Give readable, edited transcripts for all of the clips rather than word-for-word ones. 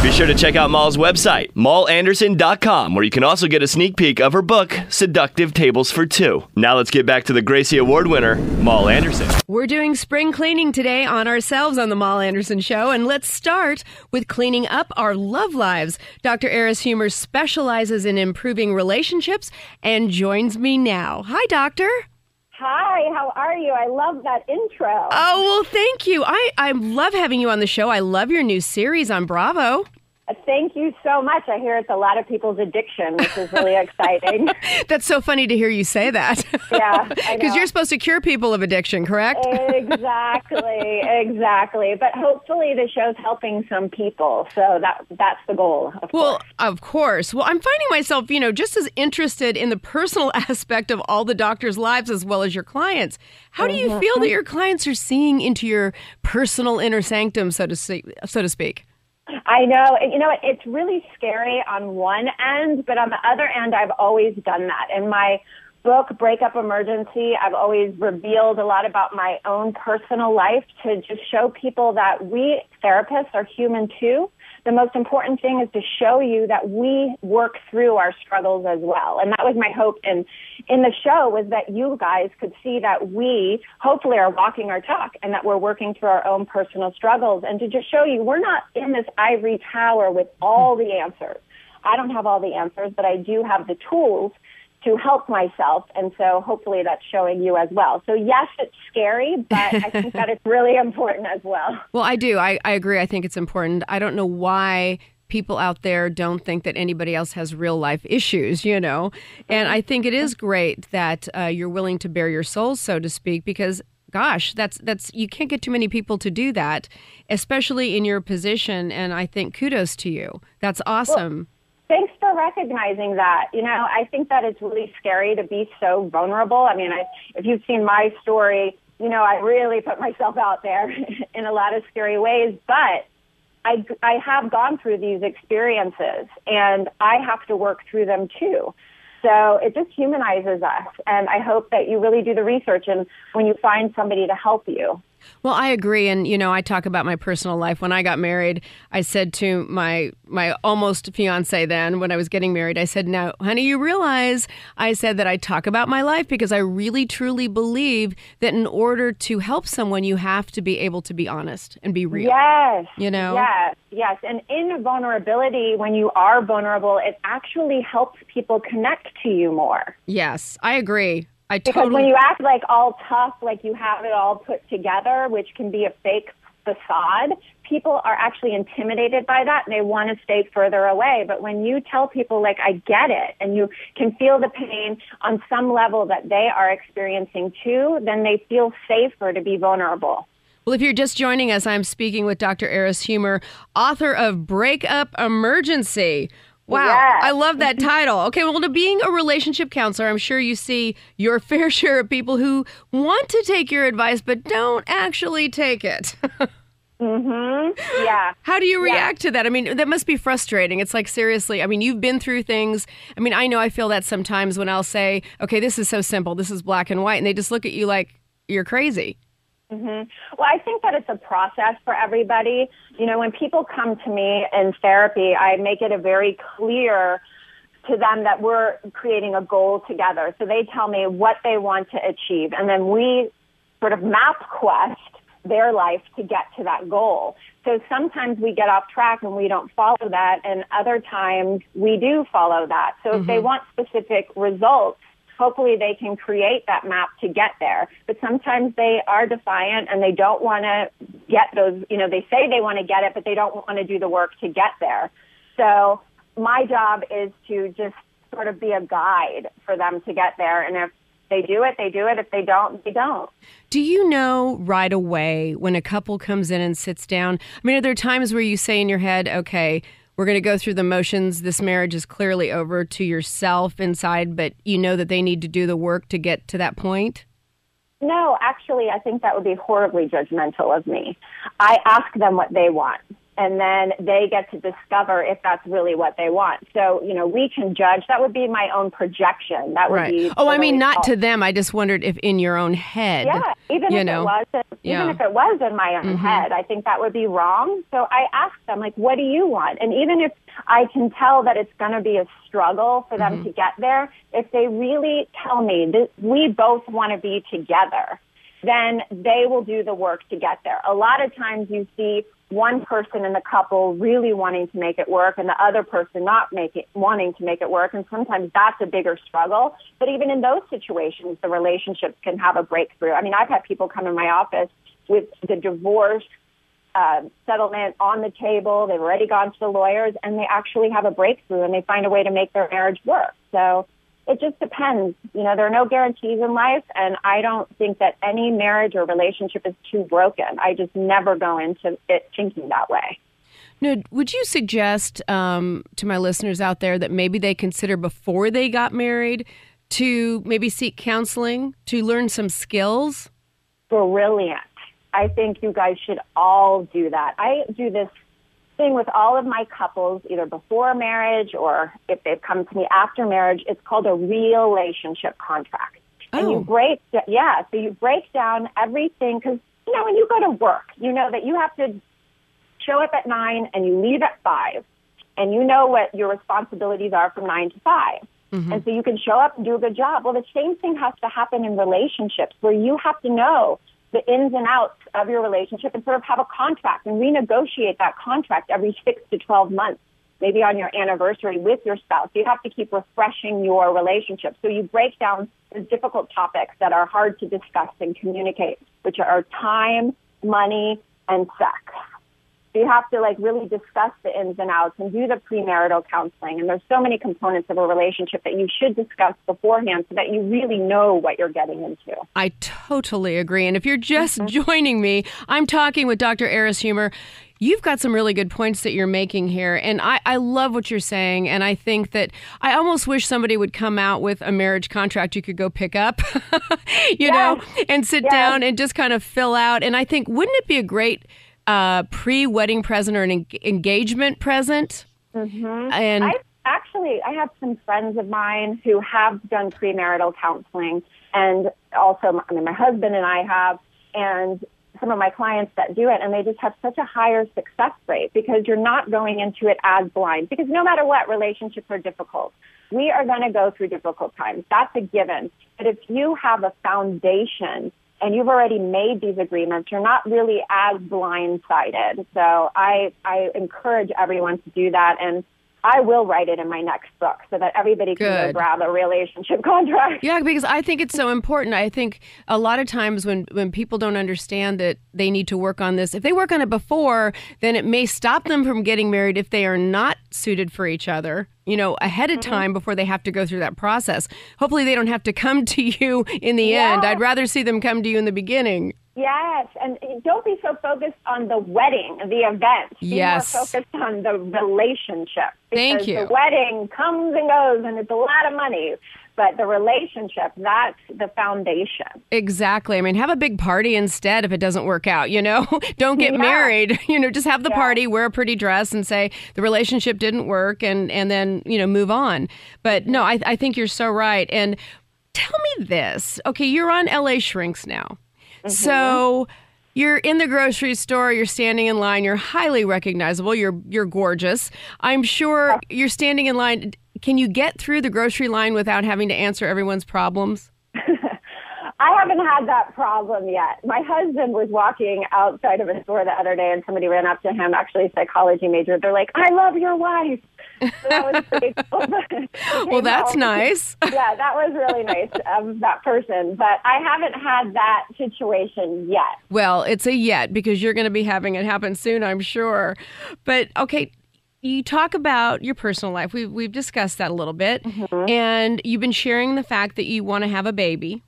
Be sure to check out Moll's website, mollanderson.com, where you can also get a sneak peek of her book, Seductive Tables for Two. Now let's get back to the Gracie Award winner, Moll Anderson. We're doing spring cleaning today on ourselves on the Moll Anderson Show, and let's start with cleaning up our love lives. Dr. Eris Huemer specializes in improving relationships and joins me now. Hi, Doctor. Hi, how are you? I love that intro. Oh, well, thank you. I love having you on the show. I love your new series on Bravo. Thank you so much. I hear it's a lot of people's addiction, which is really exciting. That's so funny to hear you say that. Yeah, because you're supposed to cure people of addiction, correct? Exactly. But hopefully the show's helping some people. So that's the goal, of course. Of course. Well, I'm finding myself, just as interested in the personal aspect of all the doctors' lives as well as your clients. How do you feel that your clients are seeing into your personal inner sanctum, so to speak? I know. It's really scary on one end, but on the other end, I've always done that. In my book, Breakup Emergency, I've always revealed a lot about my own personal life to just show people that we therapists are human too. The most important thing is to show you that we work through our struggles as well. And that was my hope in the show, was that you guys could see that we hopefully are walking our talk and that we're working through our own personal struggles, and to just show you we're not in this ivory tower with all the answers. I don't have all the answers, but I do have the tools to help myself, and so hopefully that's showing you as well. So yes, it's scary, but I think that it's really important as well. Well, I do. I agree. I think it's important. I don't know why people out there don't think that anybody else has real life issues, And I think it is great that you're willing to bare your soul, so to speak, because gosh, that's you can't get too many people to do that, especially in your position, and I think kudos to you. That's awesome. Well, thanks for recognizing that. I think that it's really scary to be so vulnerable. I mean, if you've seen my story, I really put myself out there in a lot of scary ways, but I have gone through these experiences, and I have to work through them too. So it just humanizes us, and I hope that you really do the research and when you find somebody to help you. Well, I agree. And, I talk about my personal life. When I got married, I said to my almost fiance then, when I was getting married, I said, now, honey, you realize I said that I talk about my life because I really, truly believe that in order to help someone, you have to be able to be honest and be real. Yes. Yes. And in vulnerability, when you are vulnerable, it actually helps people connect to you more. Yes, I agree. Because when you act like all tough, like you have it all put together, which can be a fake facade, people are actually intimidated by that and they want to stay further away. But when you tell people, like, I get it, and you can feel the pain on some level that they are experiencing too, then they feel safer to be vulnerable. Well, if you're just joining us, I'm speaking with Dr. Eris Huemer, author of Breakup Emergency. Wow, yes. I love that title. Okay, well, to being a relationship counselor, I'm sure you see your fair share of people who want to take your advice but don't actually take it. Yeah. How do you react to that? I mean, that must be frustrating. It's like, seriously, I mean, you've been through things. I mean, I know I feel that sometimes when I'll say, okay, this is so simple, this is black and white, and they just look at you like you're crazy. Well, I think that it's a process for everybody. When people come to me in therapy, I make it a very clear to them that we're creating a goal together. So they tell me what they want to achieve, and then we sort of map quest their life to get to that goal. So sometimes we get off track and we don't follow that, and other times we do follow that. So if they want specific results, hopefully they can create that map to get there. But sometimes they are defiant and they don't want to get those, they say they want to get it, but they don't want to do the work to get there. So my job is to just sort of be a guide for them to get there. And if they do it, they do it. If they don't, they don't. Do you know right away when a couple comes in and sits down? I mean, are there times where you say in your head, okay, we're going to go through the motions. This marriage is clearly over, to yourself inside, but you know that they need to do the work to get to that point? No, actually, I think that would be horribly judgmental of me. I ask them what they want, and then they get to discover if that's really what they want. So, we can judge. That would be my own projection. That would be. Oh, I mean, not to them. I just wondered if in your own head. Yeah, even if it wasn't even if it was in my own head. I think that would be wrong. So I ask them, like, what do you want? And even if I can tell that it's going to be a struggle for them to get there, if they really tell me that we both want to be together, then they will do the work to get there. A lot of times you see one person in the couple really wanting to make it work and the other person not wanting to make it work, and sometimes that's a bigger struggle. But even in those situations, the relationships can have a breakthrough. I mean, I've had people come in my office with the divorce settlement on the table. They've already gone to the lawyers, and they actually have a breakthrough, and they find a way to make their marriage work. So it just depends. You know, there are no guarantees in life, and I don't think that any marriage or relationship is too broken. I just never go into it thinking that way. Now, would you suggest to my listeners out there that maybe they consider before they got married to maybe seek counseling to learn some skills? Brilliant. I think you guys should all do that. I do this thing with all of my couples, either before marriage or if they've come to me after marriage. It's called a relationship contract. And you break down everything, because, you know, when you go to work, you know that you have to show up at 9 and you leave at 5, and you know what your responsibilities are from 9 to 5. And so you can show up and do a good job. Well, the same thing has to happen in relationships, where you have to know the ins and outs of your relationship and sort of have a contract and renegotiate that contract every 6 to 12 months, maybe on your anniversary with your spouse. You have to keep refreshing your relationship. So you break down the difficult topics that are hard to discuss and communicate, which are time, money, and sex. So you have to really discuss the ins and outs and do the premarital counseling. And there's so many components of a relationship that you should discuss beforehand so that you really know what you're getting into. I totally agree. And if you're just joining me, I'm talking with Dr. Eris Huemer. You've got some really good points that you're making here, and I love what you're saying, and I think that I almost wish somebody would come out with a marriage contract you could go pick up, you know, and sit down and just kind of fill out. And I think, wouldn't it be a great pre-wedding present or an engagement present? And I have some friends of mine who have done premarital counseling, and also, my husband and I have, and some of my clients that do it, and they just have such a higher success rate because you're not going into it as blind. Because no matter what, relationships are difficult. We are going to go through difficult times. That's a given. But if you have a foundation and you've already made these agreements, you're not really as blindsided. So I encourage everyone to do that, and I will write it in my next book so that everybody can go grab a relationship contract. Yeah, because I think it's so important. I think a lot of times when people don't understand that they need to work on this, if they work on it before, then it may stop them from getting married if they are not suited for each other, you know, ahead of time before they have to go through that process. Hopefully they don't have to come to you in the end. I'd rather see them come to you in the beginning. Yes, and don't be so focused on the wedding, the event. Be more focused on the relationship. Thank you. The wedding comes and goes, and it's a lot of money. But the relationship, that's the foundation. Exactly. I mean, have a big party instead if it doesn't work out, you know? Don't get married. You know, just have the party, wear a pretty dress, and say the relationship didn't work, and then, you know, move on. But no, I think you're so right. And tell me this. Okay, you're on LA Shrinks now. So you're in the grocery store, you're standing in line, you're highly recognizable, you're gorgeous. I'm sure you're standing in line. Can you get through the grocery line without having to answer everyone's problems? I haven't had that problem yet. My husband was walking outside of a store the other day, and somebody ran up to him, actually a psychology major. They're like, "I love your wife." So that was pretty cool. Well, that's nice. Yeah, that was really nice of that person. But I haven't had that situation yet. Well, it's a yet because you're going to be having it happen soon, I'm sure. But, okay, you talk about your personal life. We've discussed that a little bit. And you've been sharing the fact that you want to have a baby.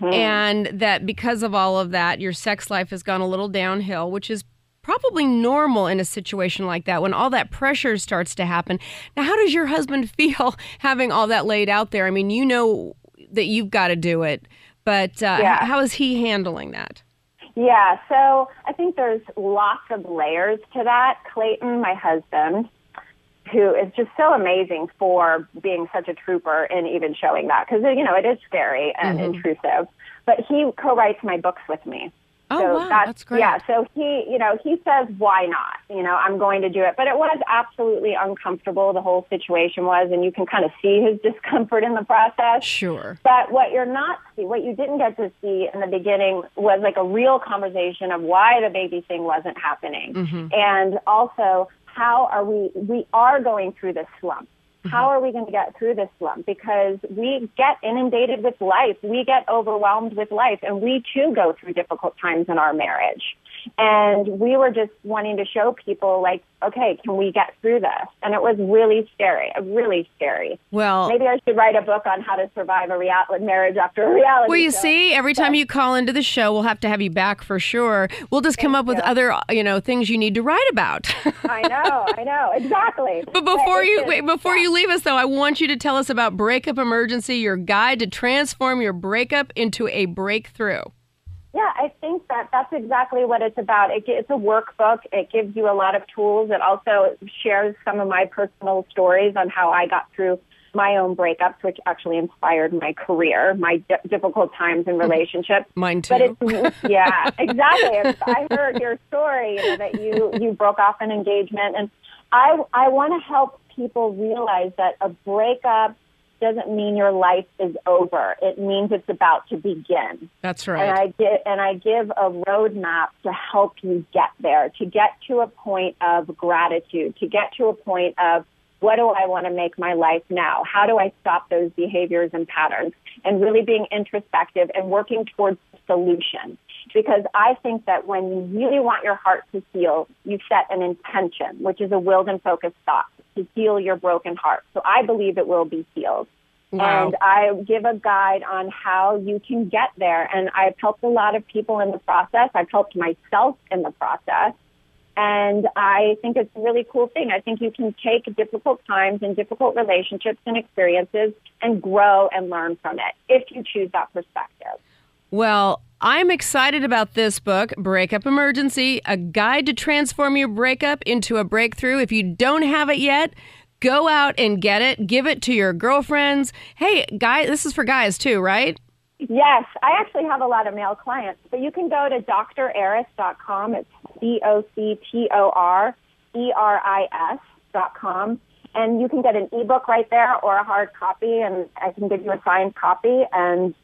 And that because of all of that, your sex life has gone a little downhill, which is probably normal in a situation like that when all that pressure starts to happen. Now, how does your husband feel having all that laid out there? I mean, you know that you've got to do it, but how is he handling that? Yeah, so I think there's lots of layers to that. Clayton, my husband, who is just so amazing for being such a trooper and even showing that, because, you know, it is scary and intrusive. But he co-writes my books with me. Oh, so wow, that's great. Yeah, so he says, why not? I'm going to do it. But it was absolutely uncomfortable, the whole situation was, and you can kind of see his discomfort in the process. Sure. But what you didn't get to see in the beginning was like a real conversation of why the baby thing wasn't happening. Mm-hmm. And also, we are going through this slump. How are we going to get through this slump? Because we get inundated with life. We get overwhelmed with life. And we, too, go through difficult times in our marriage. And we were just wanting to show people, like, okay, can we get through this? And it was really scary, really scary. Well, maybe I should write a book on how to survive a marriage after a reality Well, you show. see, every time you call into the show, we'll have to have you back for sure. We'll just come up with other, things you need to write about. I know, exactly. But before you leave us, though, I want you to tell us about Breakup Emergency, your guide to transform your breakup into a breakthrough. Yeah, I think that's exactly what it's about. It's a workbook. It gives you a lot of tools. It also shares some of my personal stories on how I got through my own breakups, which actually inspired my career, my difficult times in relationships. Mine too. But yeah, exactly. I heard your story, that you broke off an engagement, and I want to help people realize that a breakup doesn't mean your life is over. It means it's about to begin. That's right. And I give a roadmap to help you get there, to get to a point of gratitude, to get to a point of, what do I want to make my life now? How do I stop those behaviors and patterns? And really being introspective and working towards a solution. Because I think that when you really want your heart to heal, you set an intention, which is a willed and focused thought, to heal your broken heart. So I believe it will be healed. Wow. And I give a guide on how you can get there. And I've helped a lot of people in the process. I've helped myself in the process. And I think it's a really cool thing. I think you can take difficult times and difficult relationships and experiences and grow and learn from it if you choose that perspective. Well, I'm excited about this book, Breakup Emergency, a guide to transform your breakup into a breakthrough. If you don't have it yet, go out and get it. Give it to your girlfriends. Hey, guys, this is for guys too, right? Yes, I actually have a lot of male clients. So you can go to dreris.com. It's doctoreris.com. And you can get an ebook right there or a hard copy, and I can give you a signed copy and,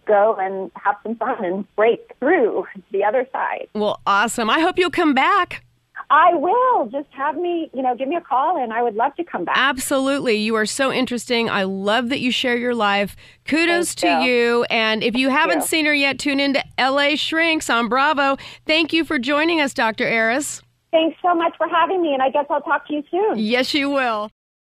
go and have some fun and break through the other side. Well, awesome. I hope you'll come back. I will. Just have me, give me a call, and I would love to come back. Absolutely. You are so interesting. I love that you share your life. Kudos to you. And if you haven't seen her yet, tune into LA Shrinks on Bravo. Thank you for joining us, Dr. Eris. Thanks so much for having me, and I guess I'll talk to you soon. Yes, you will.